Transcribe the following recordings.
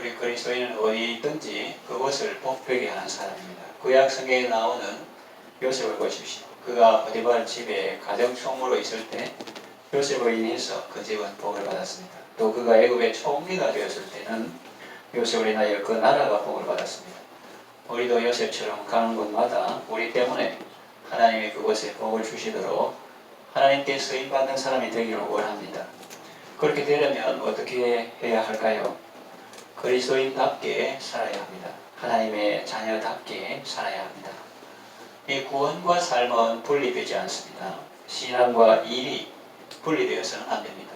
우리 그리스도인은 어디에 있든지 그것을 복되게 하는 사람입니다. 구약 성경에 나오는 요셉을 보십시오. 그가 보디발 집에 가정 총무로 있을 때 요셉으로 인해서 그 집은 복을 받았습니다. 또 그가 애굽의 총리가 되었을 때는 요셉으로 인하여 그 나라가 복을 받았습니다. 우리도 요셉처럼 가는 곳마다 우리 때문에 하나님이 그곳에 복을 주시도록 하나님께 쓰임받는 사람이 되기를 원합니다. 그렇게 되려면 어떻게 해야 할까요? 그리스도인답게 살아야 합니다. 하나님의 자녀답게 살아야 합니다. 이 구원과 삶은 분리되지 않습니다. 신앙과 일이 분리되어서는 안 됩니다.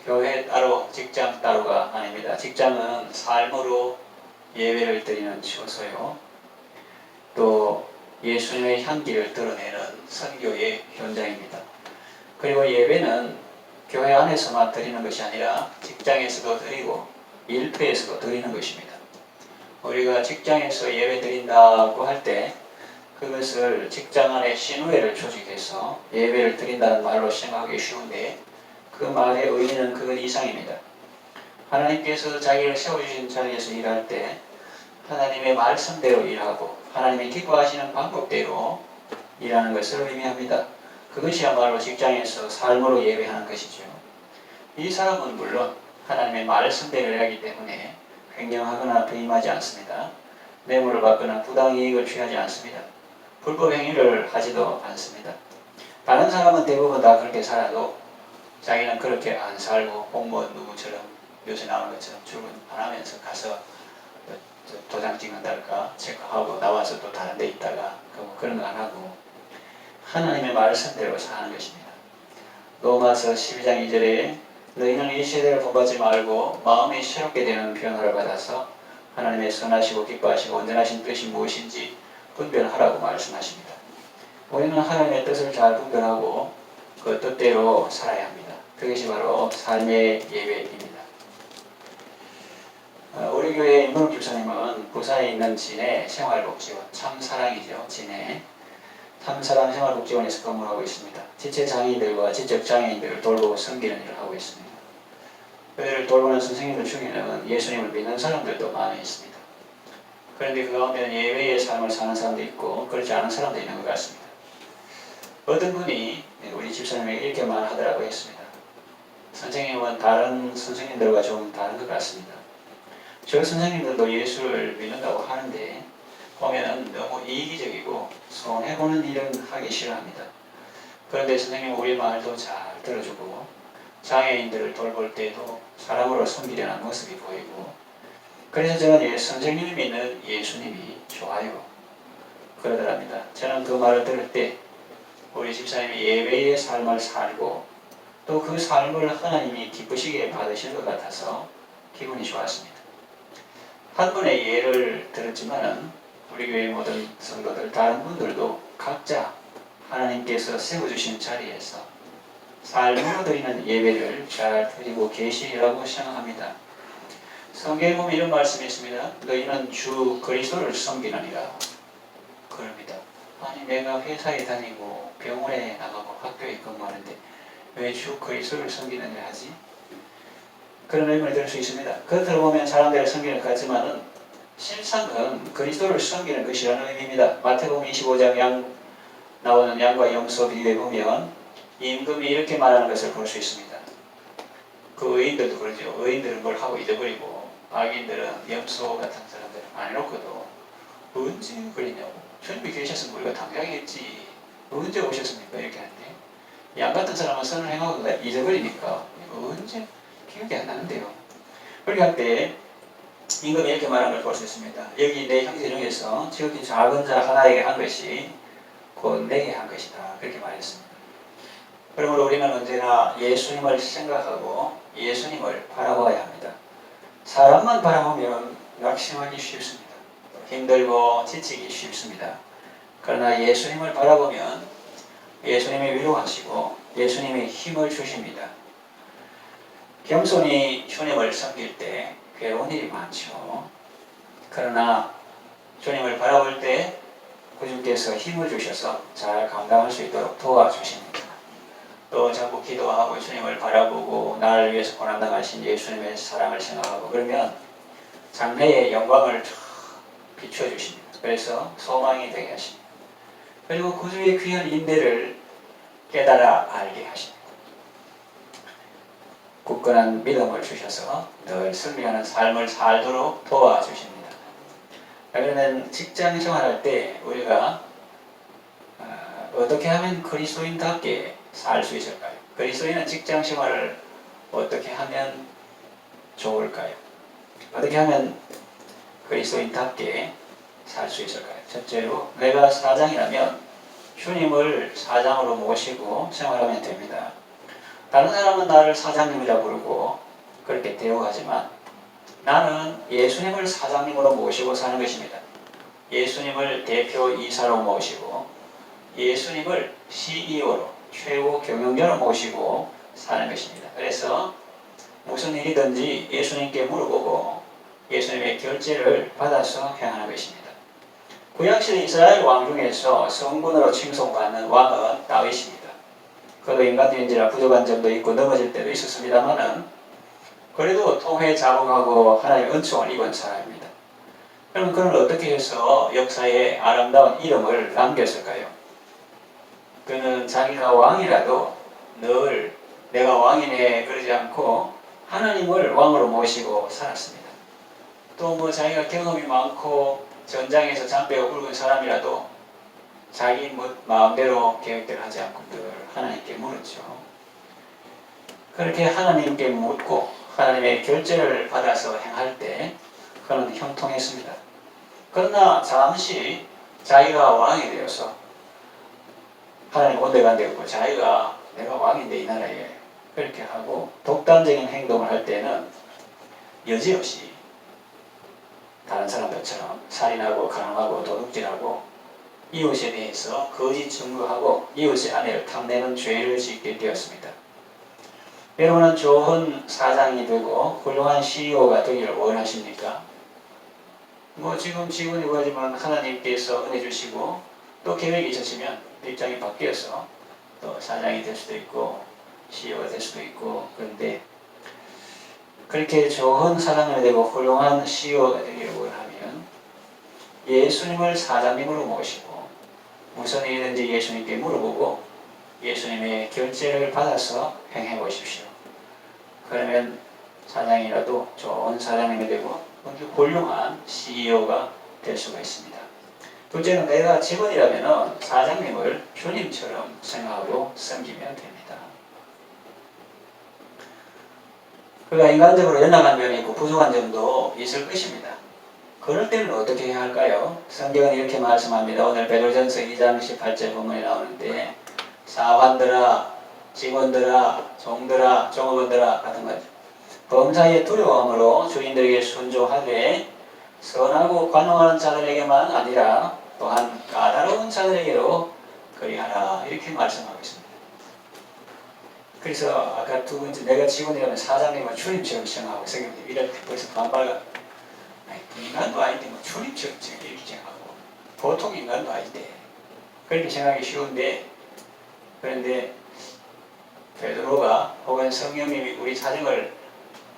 교회 따로, 직장 따로가 아닙니다. 직장은 삶으로 예배를 드리는 처소요. 또 예수님의 향기를 드러내는 선교의 현장입니다. 그리고 예배는 교회 안에서만 드리는 것이 아니라 직장에서도 드리고 일터에서도 드리는 것입니다. 우리가 직장에서 예배 드린다고 할 때 그것을 직장 안에 신우회를 조직해서 예배를 드린다는 말로 생각하기 쉬운데 그 말의 의미는 그것 이상입니다. 하나님께서 자기를 세워주신 자리에서 일할 때 하나님의 말씀대로 일하고 하나님이 기뻐하시는 방법대로 일하는 것을 의미합니다. 그것이야말로 직장에서 삶으로 예배하는 것이죠. 이 사람은 물론 하나님의 말씀대로 일하기 때문에 횡령하거나 배임하지 않습니다. 뇌물을 받거나 부당이익을 취하지 않습니다. 불법 행위를 하지도 않습니다. 다른 사람은 대부분 다 그렇게 살아도 자기는 그렇게 안 살고 공무원 누구처럼 요새 나오는 것처럼 출근 안 하면서 가서 도장 찍는달까 체크하고 나와서 또 다른 데 있다가 그런 거 안 하고 하나님의 말씀대로 사는 것입니다. 로마서 12장 2절에 너희는 이 세대를 본받지 말고 마음이 새롭게 되는 변화를 받아서 하나님의 선하시고 기뻐하시고 온전하신 뜻이 무엇인지 분별하라고 말씀하십니다. 우리는 하나님의 뜻을 잘 분별하고 그 뜻대로 살아야 합니다. 그것이 바로 삶의 예배입니다. 우리 교회 임근욱 집사님은 부산에 있는 진해 생활복지원, 참사랑이죠. 진해 참사랑 생활복지원에서 근무하고 있습니다. 지체장애인들과 지적장애인들을 돌보고 섬기는 일을 하고 있습니다. 그들을 돌보는 선생님들 중에는 예수님을 믿는 사람들도 많이 있습니다. 그런데 그 가운데는 예배의 삶을 사는 사람도 있고 그렇지 않은 사람도 있는 것 같습니다. 어떤 분이 우리 집사님에게 이렇게 말하더라고 했습니다. 선생님은 다른 선생님들과 좀 다른 것 같습니다. 저 선생님들도 예수를 믿는다고 하는데 보면 너무 이기적이고 손해보는 일은 하기 싫어합니다. 그런데 선생님은 우리 말도 잘 들어주고 장애인들을 돌볼 때도 사람으로 섬기려는 모습이 보이고 그래서 저는 선생님이 믿는 예수님이 좋아요. 그러더랍니다. 저는 그 말을 들을 때 우리 집사님이 예배의 삶을 살고 또 그 삶을 하나님이 기쁘시게 받으실 것 같아서 기분이 좋았습니다. 한 분의 예를 들었지만은 우리 교회 모든 성도들 다른 분들도 각자 하나님께서 세워주신 자리에서 삶으로 드리는 예배를 잘 드리고 계시리라고 생각합니다. 성경에 보면 이런 말씀이 있습니다. 너희는 주 그리스도를 섬기느니라. 그럽니다. 아니 내가 회사에 다니고 병원에 나가고 학교에 근무하는데 왜 주 그리스도를 섬기느냐 하지? 그런 의문을 들 수 있습니다. 겉으로 보면 사람들을 섬기는 것 같지만은 실상은 그리스도를 섬기는 것이라는 의미입니다. 마태복음 25장 나오는 양과 염소 비유에 보면 임금이 이렇게 말하는 것을 볼 수 있습니다. 그 의인들도 그러죠. 의인들은 뭘 하고 잊어버리고 악인들은 염소 같은 사람들을 안 해놓고도 언제 그러냐고. 주님이 계셨으면 우리가 당장 했지. 언제 오셨습니까? 이렇게 하는데 양 같은 사람은 선을 행하고 잊어버리니까 언제 기억이 안 나는데요. 그렇게 할 때 임금이 이렇게 말하는 걸 볼 수 있습니다. 여기 내 형제 중에서 지극히 작은 자 하나에게 한 것이 곧 내게 한 것이다. 그렇게 말했습니다. 그러므로 우리는 언제나 예수님을 생각하고 예수님을 바라봐야 합니다. 사람만 바라보면 낙심하기 쉽습니다. 힘들고 지치기 쉽습니다. 그러나 예수님을 바라보면 예수님이 위로하시고 예수님이 힘을 주십니다. 겸손히 주님을 섬길 때 괴로운 일이 많죠. 그러나 주님을 바라볼 때 주님께서 힘을 주셔서 잘 감당할 수 있도록 도와주십니다. 또 자꾸 기도하고 주님을 바라보고 나를 위해서 고난당하신 예수님의 사랑을 생각하고 그러면 장래의 영광을 쫙 비춰주십니다. 그래서 소망이 되게 하십니다. 그리고 구주의 귀한 인내를 깨달아 알게 하십니다. 굳건한 믿음을 주셔서 늘 승리하는 삶을 살도록 도와주십니다. 그러면 직장 생활할 때 우리가 어떻게 하면 그리스도인답게 살 수 있을까요? 그리스도인은 직장 생활을 어떻게 하면 좋을까요? 어떻게 하면 그리스도인답게 살 수 있을까요? 첫째로 내가 사장이라면 주님을 사장으로 모시고 생활하면 됩니다. 다른 사람은 나를 사장님이라 부르고 그렇게 대우하지만 나는 예수님을 사장님으로 모시고 사는 것입니다. 예수님을 대표 이사로 모시고 예수님을 CEO로 최고 경영자로 모시고 사는 것입니다. 그래서 무슨 일이든지 예수님께 물어보고 예수님의 결제를 받아서 행하는 것입니다. 구약시대 이스라엘 왕 중에서 성군으로 칭송받는 왕은 다윗입니다. 그도 인간인지라 부족한 점도 있고 넘어질 때도 있었습니다만은 그래도 통회 자복하고 하나님의 은총을 입은 사람입니다. 그럼 그는 어떻게 해서 역사에 아름다운 이름을 남겼을까요? 그는 자기가 왕이라도 늘 내가 왕이네 그러지 않고 하나님을 왕으로 모시고 살았습니다. 또 뭐 자기가 경험이 많고 전장에서 잔뼈가 굵은 사람이라도 자기 마음대로 계획대로 하지 않고 늘 하나님께 물었죠. 그렇게 하나님께 묻고 하나님의 결제를 받아서 행할 때 그는 형통했습니다. 그러나 잠시 자기가 왕이 되어서 하나님 온데간데 없고 자기가 내가 왕인데 이 나라에 그렇게 하고 독단적인 행동을 할 때는 여지없이 다른 사람들처럼 살인하고 가늠하고 도둑질하고 이웃에 대해서 거짓 증거하고 이웃의 아내를 탐내는 죄를 짓게 되었습니다. 여러분은 좋은 사장이 되고 훌륭한 CEO가 되기를 원하십니까? 뭐 지금 직원이 구하지만 하나님께서 은혜 주시고 또 계획이 있으시면 입장이 바뀌어서 또 사장이 될 수도 있고 CEO가 될 수도 있고 그런데 그렇게 좋은 사장이 되고 훌륭한 CEO가 되기를 원하면 예수님을 사장님으로 모시고 무슨 일이든지 예수님께 물어보고 예수님의 결제를 받아서 행해 보십시오. 그러면 사장이라도 좋은 사장님이 되고 아주 훌륭한 CEO가 될 수가 있습니다. 둘째는 내가 직원이라면 사장님을 주님처럼 생각하고 섬기면 됩니다. 그가 인간적으로 연약한 면이 있고 부족한 점도 있을 것입니다. 그럴 때는 어떻게 해야 할까요? 성경은 이렇게 말씀합니다. 오늘 베드로전서 2장 18절 본문에 나오는데 사환들아, 직원들아, 종들아, 종업원들아 같은 거죠. 범사에 두려움으로 주인들에게 순종하되 선하고 관용하는 자들에게만 아니라 또한 까다로운 자들에게로 그리하라 이렇게 말씀하고 있습니다. 그래서 아까 두 번째 내가 직원이라면 사장님은 주님처럼 생각하고 성경님 이럴 때 벌써 반발가 인간도 아닌데 뭐 주님처럼 이렇게 생각하고 보통 인간도 아닌데 그렇게 생각하기 쉬운데 그런데 베드로가 혹은 성령님이 우리 사정을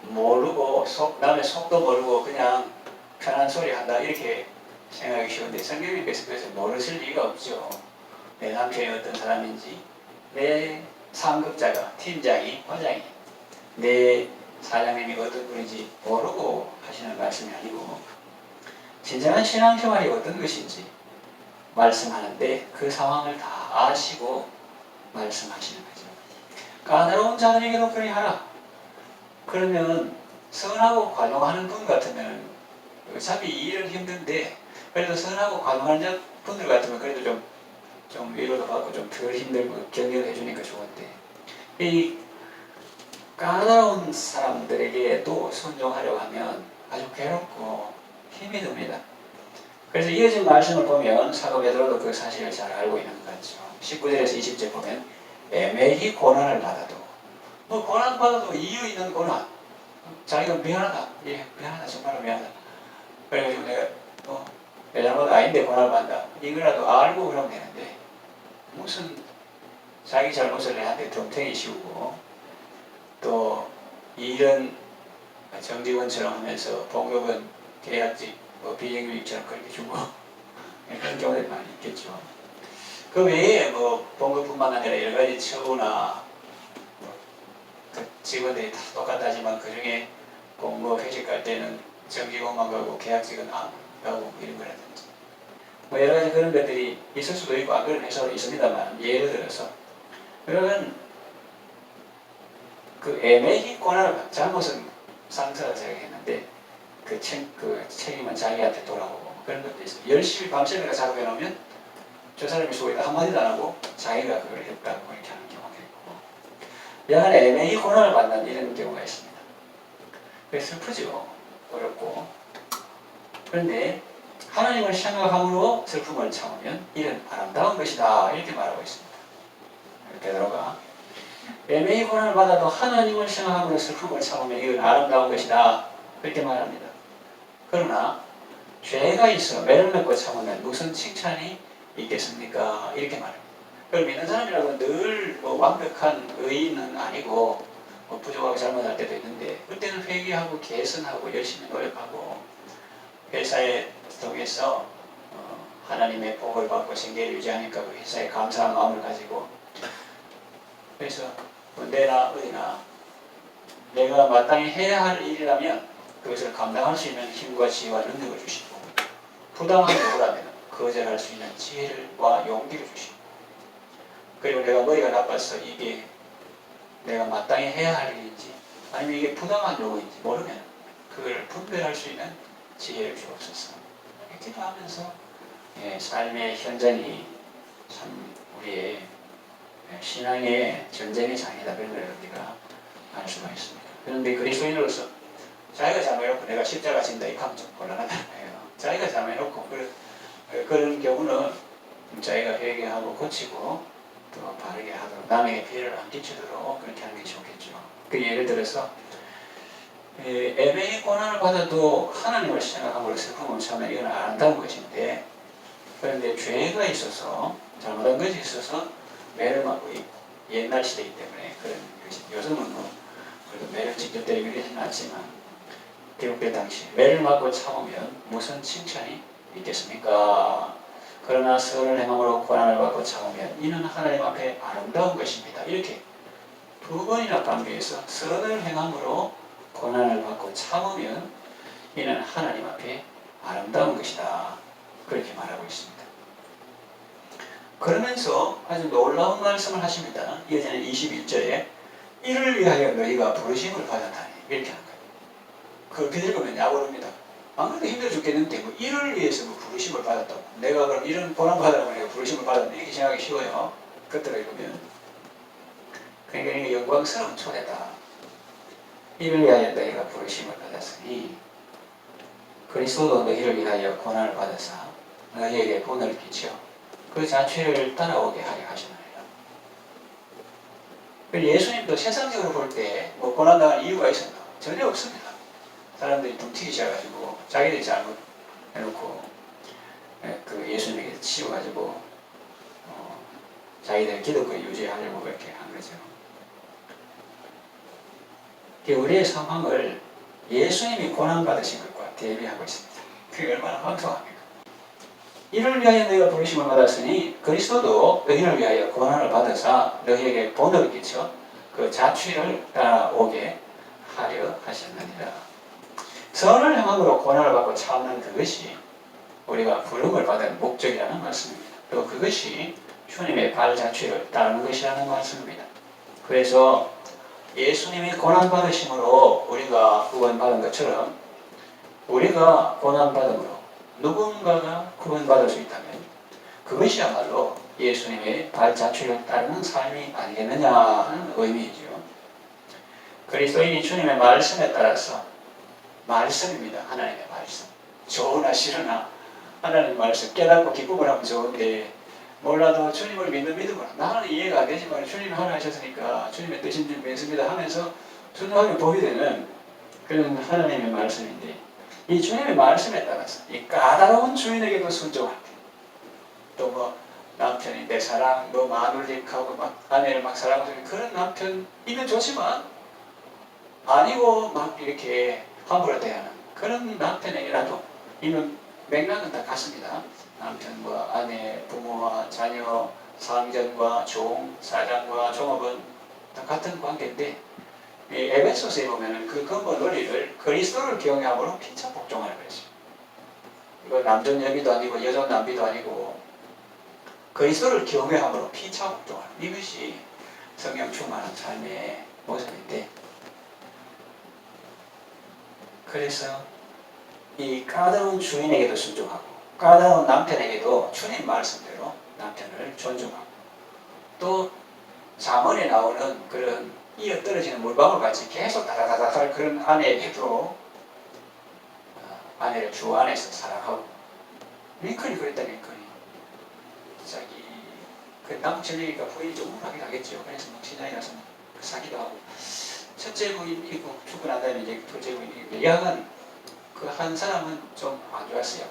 모르고 남의 속도 모르고 그냥 편한 소리 한다 이렇게 생각하기 쉬운데 성령님께서 그래서 모르실 리가 없죠. 내 남편이 어떤 사람인지 내 상급자가 팀장이 과장이 내 사장님이 어떤 분인지 모르고 하시는 말씀이 아니고 진정한 신앙생활이 어떤 것인지 말씀하는데 그 상황을 다 아시고 말씀하시는 거죠. 까다로운 자들에게도 그리하라. 그러면 선하고 관용하는 분 같으면 어차피 이 일은 힘든데 그래도 선하고 관용하는 분들 같으면 그래도 좀 위로도 받고 좀 덜 힘들고 격려해 주니까 좋은데 이 까다로운 사람들에게도 순종하려고 하면 아주 괴롭고 힘이 듭니다. 그래서 이어진 말씀을 보면 사도 베드로도 그 사실을 잘 알고 있는 것 같죠. 19절에서 20절 보면 매매히 고난을 받아도 뭐 고난 받아도 이유 있는 고난 자기가 미안하다 예 미안하다 정말로 미안하다 그래가지고 내가 내 잘못 아닌데 고난을 받는다 이거라도 알고 그러면 되는데 무슨 자기 잘못을 내한테 덤탱이 씌우고 또 일은 정직원처럼 하면서 봉급은 계약직, 뭐 비정규직처럼 그렇게 주고 그런 경우들이 많이 있겠죠. 그 외에 뭐 봉급뿐만 아니라 여러 가지 처우나 그 직원들이 다 똑같하지만 그 중에 뭐 회식 갈 때는 정직원만 가고 계약직은 안 가고 이런 거라든지 뭐 여러 가지 그런 것들이 있을 수도 있고 안 그런 회사도 있습니다만 예를 들어서 그러면 그 애매히 권한을 잘못은 상사가 제공했는데 그 책임은 자기한테 돌아오고 그런 것도 있어요. 열심히 밤새느라 작업해놓으면 저 사람이 수고했다 한마디도 안 하고 자기가 그걸 했다고 이렇게 하는 경우가 있고 약간 애매히 고난을 받는 이런 경우가 있습니다. 그게 슬프죠. 어렵고. 그런데 하나님을 생각함으로 슬픔을 참으면 이런 아름다운 것이다 이렇게 말하고 있습니다. 베드로가 애매히 고난을 받아도 하나님을 생각함으로 슬픔을 참으면 이건 아름다운 것이다 그렇게 말합니다. 그러나 죄가 있어 매를 맺고 참으면 무슨 칭찬이 있겠습니까? 이렇게 말합니다. 그걸 믿는 사람이라고 늘뭐 완벽한 의인은 아니고 뭐 부족하고 잘못할 때도 있는데 그때는 회개하고 개선하고 열심히 노력하고 회사에 통해서 하나님의 복을 받고 생계를 유지하니까 그 회사에 감사한 마음을 가지고 그래서 군대나 어디나 내가 마땅히 해야 할 일이라면 그것을 감당할 수 있는 힘과 지혜와 능력을 주시고 부당한 요구라면 거절할 수 있는 지혜와 용기를 주시고 그리고 내가 머리가 나빠서 이게 내가 마땅히 해야 할 일인지 아니면 이게 부당한 요구인지 모르면 그걸 분별할 수 있는 지혜를 주옵소서. 기도하면서 삶의 현장이 참 우리의 신앙의 전쟁의 장이다 그런 걸 우리가 알 수가 있습니다. 그런데 그리스도인으로서 자기가 잘못해놓고 내가 십자가 진다 이렇게 하면 좀 곤란하다는 거예요. 자기가 잘못해놓고 그런 경우는 자기가 회개하고 고치고 또 바르게 하도록 남에게 피해를 안 끼치도록 그렇게 하는 게 좋겠죠. 그 예를 들어서 애매히 고난을 받아도 하나님을 생각함으로 슬픔을 참으면 이건 아름다운 것인데 그런데 죄가 있어서 잘못한 것이 있어서 매를 맞고 있고 옛날 시대이기 때문에 그런 것이 요즘은 뭐 그래도 매를 직접 때리고 이러지는 않지만 기록될 당시 매를 맞고 참으면 무슨 칭찬이 있겠습니까? 그러나 선을 행함으로 고난을 받고 참으면 이는 하나님 앞에 아름다운 것입니다. 이렇게 두 번이나 강조해서 선을 행함으로 고난을 받고 참으면 이는 하나님 앞에 아름다운 것이다. 그렇게 말하고 있습니다. 그러면서 아주 놀라운 말씀을 하십니다. 예전에 21절에 이를 위하여 너희가 부르심을 받았다니 이렇게 하는 거예요. 그렇게 읽으면 약오릅니다. 안 그래도 힘들어 죽겠는데 뭐 이를 위해서 뭐 부르심을 받았다고 내가 그럼 이런 고난 받으라고 내가 부르심을 받았네 이렇게 생각하기 쉬워요. 그것들을 읽으면 그러니까 이게 영광스러운 초대다. 이를 위하여 너희가 부르심을 받았으니 그리스도도 너희를 위하여 고난을 받아서 너희에게 본을 끼쳐 그 자취를 따라오게 하려 하시느니라. 예수님도 세상적으로 볼 때 뭐 고난당할 이유가 있었나? 전혀 없습니다. 사람들이 둥튀기 시작해가지고 자기들이 잘못해놓고 그 예수님에게 치워가지고 자기들 기독교를 유지하려고 그렇게 한 거죠. 우리의 상황을 예수님이 고난받으신 것과 대비하고 있습니다. 그게 얼마나 황송합니까? 이를 위하여 너희가 부르심을 받았으니 그리스도도 너희를 위하여 고난을 받으사 너희에게 본을 끼쳐 그 자취를 따라오게 하려 하셨느니라. 선을 행함으로 고난을 받고 참는 그것이 우리가 부름을 받은 목적이라는 말씀입니다. 또 그것이 주님의 발자취를 따르는 것이라는 말씀입니다. 그래서 예수님이 고난받으심으로 우리가 구원받은 것처럼 우리가 고난받음으로 누군가가 구원받을 수 있다면 그것이야말로 예수님의 발자취를 따르는 삶이 아니겠느냐 하는 의미이죠. 그리스도인이 주님의 말씀에 따라서 말씀입니다. 하나님의 말씀. 좋으나 싫으나 하나님의 말씀 깨닫고 기쁨을 하면 좋은데 몰라도 주님을 믿는 믿음으로 나는 이해가 안 되지만 주님이 하나 하셨으니까 주님의 뜻인 줄 믿습니다 하면서 순종하게 보게 되는 그런 하나님의 말씀인데 이 주님의 말씀에 따라서 이 까다로운 주인에게도 순종할 때 또 뭐 남편이 내 사랑 뭐 마눌릭하고 막 아내를 막 사랑하는 그런 남편이면 좋지만 아니고 막 이렇게 함부로 대하는 그런 남편에게라도 이는 맥락은 다 같습니다. 남편과 아내, 부모와 자녀, 상전과 종, 사장과 종업은 다 같은 관계인데 이 에베소서에 보면은 그 근본 원리를 그리스도를 경외함으로 피차 복종하는 거죠. 이거 남존 여비도 아니고 여존 남비도 아니고 그리스도를 경외함으로 피차 복종하는 이것이 성령 충만한 삶의 모습인데 그래서 이 까다로운 주인에게도 순종하고 까다로운 남편에게도 주님 말씀대로 남편을 존중하고 또 잠언에 나오는 그런 이어떨어지는 물방울 같이 계속 다다다다달 그런 아내에게도 아내를 주 안에서 사랑하고 링컨이 그랬다. 링컨이 자기 그 남북 전쟁이니까 부인이 좀 우울하게 가겠죠. 그래서 막 시장에 가서 막 사기도 하고 첫째 부인이고 죽고 난 다음에 이제 둘째 부인이고 여하간 그 한 사람은 좀 안 좋았어요.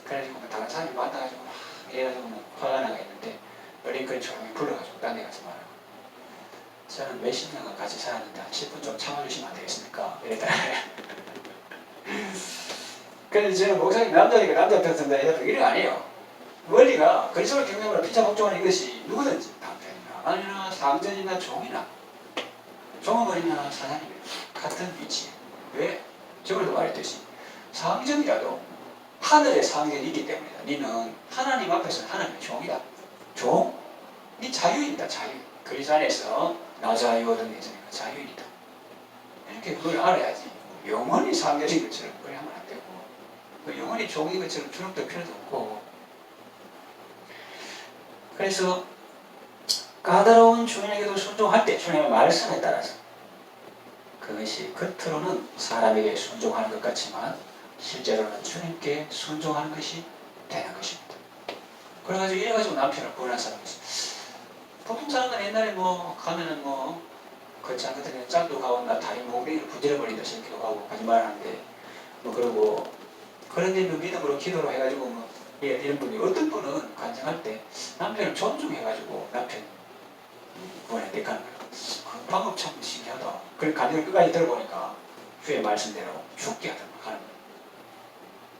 그래가지고 다른 사람이 만나가지고 막 이래가지고 막 화가 나가 있는데 링컨이 조용히 불러가지고 딴 데 가서 말하고 저는 몇십 년간 같이 살았는데 한 10분 좀 참아주시면 안 되겠습니까? 이랬다. 근데 저는 목사님 남자니까 남자 편선다 이래도 이런 거 아니에요. 원리가 그리스도를 경외함으로 피차 복종하는 이것이 누구든지 남편이나 아니나 상전이나 종이나 종업원이나 사장이나 같은 위치에 왜? 저번에도 말했듯이 상전이라도 하늘의 상전이 있기 때문이다. 너는 하나님 앞에서 하나님의 종이다. 종? 네 자유인이다. 자유. 그리스도 안에서 나 자유 얻은 예수니까 자유인이다. 이렇게 그걸 알아야지. 영원히 상전인 것처럼 그래 하면 안 되고 그 영원히 종인 것처럼 주눅들 필요도 없고 그래서 까다로운 주인에게도 순종할 때 주님의 말씀에 따라서 그것이 겉으로는 사람에게 순종하는 것 같지만 실제로는 주님께 순종하는 것이 되는 것입니다. 그래가지고 이래가지고 남편을 구원한 사람이 있어요. 보통 사람들은 옛날에 뭐 가면은 뭐 거창 같은 경우 짝도 가고 나 다리 몽둥이를 부질러버린다 생기도 가고 거짓말 하는데 뭐 그러고 그런데 뭐 믿음으로 기도로 해가지고 뭐 이런 분이 어떤 분은 간증할 때 남편을 존중해가지고 남편 구원에 가는 거예요. 그 방법 참 신기하다. 그래 간증을 끝까지 들어보니까 주의 말씀대로 죽게 하도록 하는 거예요.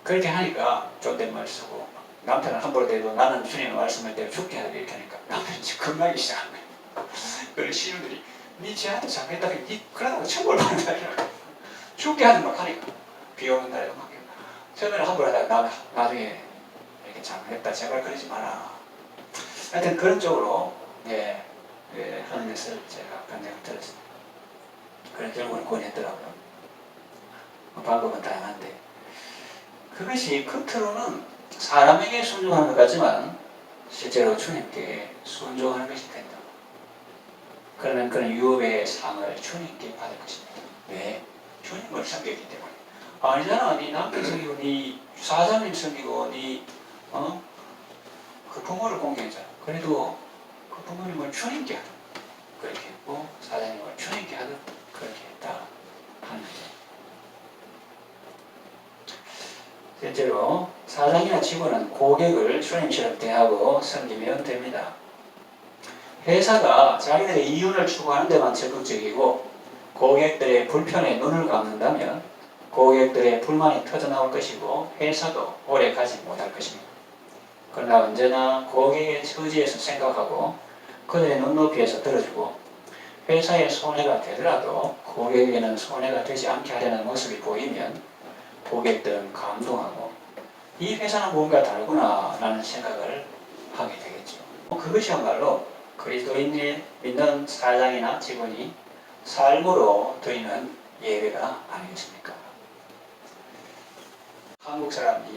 그렇게 하니까 존댓말 쓰고 남편은 함부로 대도 나는 주님의 말씀을 대로 죽게 하도록 이렇게 하니까 남편이 겁나기 시작한 거예요. 그래서 시인들이 니 쟤한테 잘못했다가 니 그러다가 천벌 받는다 이러고 죽게 하는 막 하니까 비 오는 날에도 막 처음에는 함부로 하다가 나중에 이렇게 잘못했다 제발 그러지 마라. 하여튼 그런 쪽으로 하는 것을 제가 간증을 들었습니다. 그래서 결국은 구원했더라고요. 방법은 다양한데 그것이 겉으로는 사람에게 순종하는 것 같지만 실제로 주님께 순종하는 것이 된다. 그러면 그런 유업의 상을 주님께 받을 것입니다. 왜? 주님을 섬겼기 때문에. 아니잖아. 네 남편 섬기고 네 사장님 섬기고 네 그 부모를 공경했잖아. 그래도 그 부모님을 주님께 하도록 그렇게 했고 사장님을 주님께 하도록 그렇게 했다 하는 거죠. 실제로 사장이나 직원은 고객을 주님처럼 대하고 섬기면 됩니다. 회사가 자기들의 이윤을 추구하는 데만 적극적이고 고객들의 불편에 눈을 감는다면 고객들의 불만이 터져나올 것이고 회사도 오래 가지 못할 것입니다. 그러나 언제나 고객의 처지에서 생각하고 그들의 눈높이에서 들어주고 회사에 손해가 되더라도 고객에게는 손해가 되지 않게 하려는 모습이 보이면 고객들은 감동하고 이 회사는 뭔가 다르구나 라는 생각을 하게 되겠죠. 그것이야말로 그리스도인이 믿는 사장이나 직원이 삶으로 드리는 예배가 아니겠습니까? 한국 사람이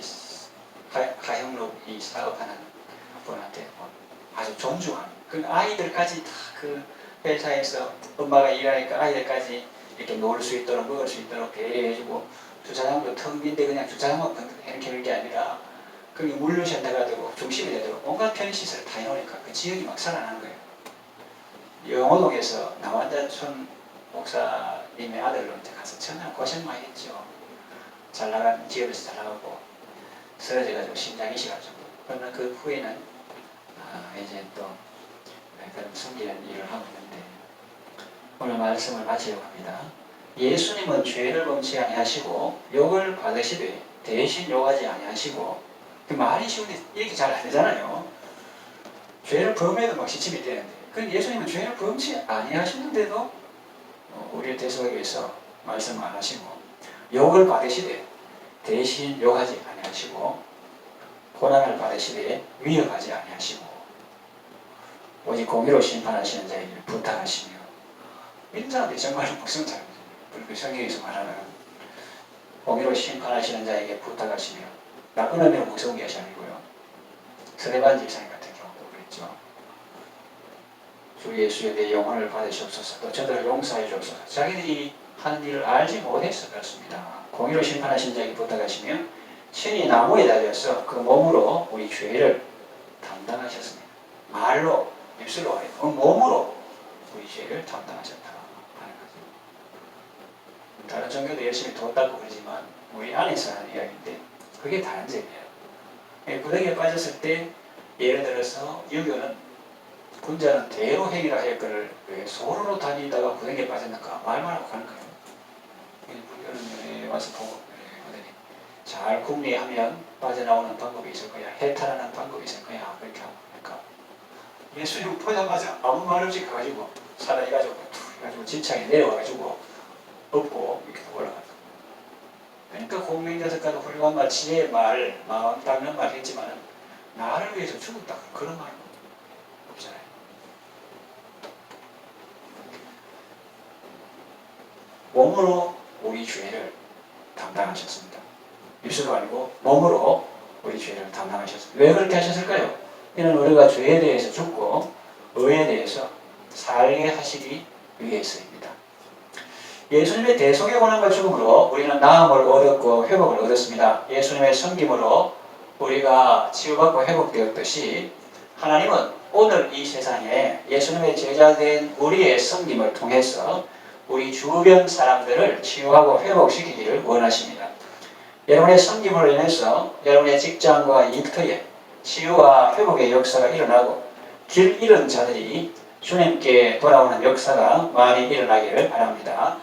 가형로 이 사업하는 분한테 아주 존중하는 그 아이들까지 다 그 회사에서 엄마가 일하니까 아이들까지 이렇게 놀 수 있도록 먹을 수 있도록 배려해주고 주차장도 텅 빈데 그냥 주차장만 이렇게 하는 게 아니라 그게 물류센터가 되고 중심이 되도록 온갖 편의시설을 다 해놓으니까 그 지역이 막 살아나는 거예요. 영호동에서 남한자촌 목사님의 아들로 이제 가서 정말 고생 많이 했죠. 잘 나가는 기업에서 잘 나가고 쓰러져가지고 심장 이식할 정도. 그러나 그 후에는 이제 또 그런 숨기는 일을 하고 있는데 오늘 말씀을 마치려고 합니다. 예수님은 죄를 범치 아니하시고 욕을 받으시되 대신 욕하지 아니하시고, 그 말이 쉬운데 이렇게 잘 안 되잖아요. 죄를 범해도 막 시침이 되는데, 그 예수님은 죄를 범치 아니하시는데도 우리를 대속하기 위해서 말씀 안 하시고, 욕을 받으시되 대신 욕하지 아니하시고, 고난을 받으시되 위협하지 아니하시고, 오직 공의로 심판하시는 자에게 부탁하시며. 이런 사람들이 정말 무슨 사람이죠? 그 성경에서 말하는 공의로 심판하시는 자에게 부탁하시며, 나쁜 의미로 무서운 것이 아니고요. 스데반 집사님 같은 경우도 그랬죠. 주 예수의 내 영혼을 받으시옵소서, 또 저들을 용서해 주옵소서. 자기들이 하는 일을 알지 못해서 그렇습니다. 공의로 심판하신 자에게 부탁하시며 친히 나무에 달려서 그 몸으로 우리 죄를 담당하셨습니다. 말로, 입술로 아니고 몸으로 우리 죄를 담당하셨다 하는 거죠. 다른 종교도 열심히 돈 닦고 그러지만 우리 안에서 하는 이야기인데 그게 다른 점이에요. 구덩이에 빠졌을 때, 예를 들어서 유교는 군자는 대로 행위라 하였거늘 왜 소로로 다니다가 구덩이에 빠졌는가 말만 하고 가는 거예요. 불교는 와서 보고 잘 궁리하면 빠져나오는 방법이 있을 거야, 해탈하는 방법이 있을 거야, 그렇게 하고 그러니까 예수님 보자마자 아무 말 없이 가가지고 사다리가지고 툭 해가지고 지창에 내려와가지고 업고 이렇게 올라가요. 그러니까 공명자석가도 훌륭한 말, 지혜의 말, 마음 닦는 말 했지만 나를 위해서 죽었다 그런 말 없잖아요. 몸으로 우리 죄를 담당하셨습니다. 입술로 아니고 몸으로 우리 죄를 담당하셨습니다. 왜 그렇게 하셨을까요? 이는 우리가 죄에 대해서 죽고 의에 대해서 살게 하시기 위해서입니다. 예수님의 대속의 고난과 죽음으로 우리는 나음을 얻었고 회복을 얻었습니다. 예수님의 섬김으로 우리가 치유받고 회복되었듯이 하나님은 오늘 이 세상에 예수님의 제자된 우리의 섬김을 통해서 우리 주변 사람들을 치유하고 회복시키기를 원하십니다. 여러분의 섬김으로 인해서 여러분의 직장과 일터에 치유와 회복의 역사가 일어나고 길 잃은 자들이 주님께 돌아오는 역사가 많이 일어나기를 바랍니다.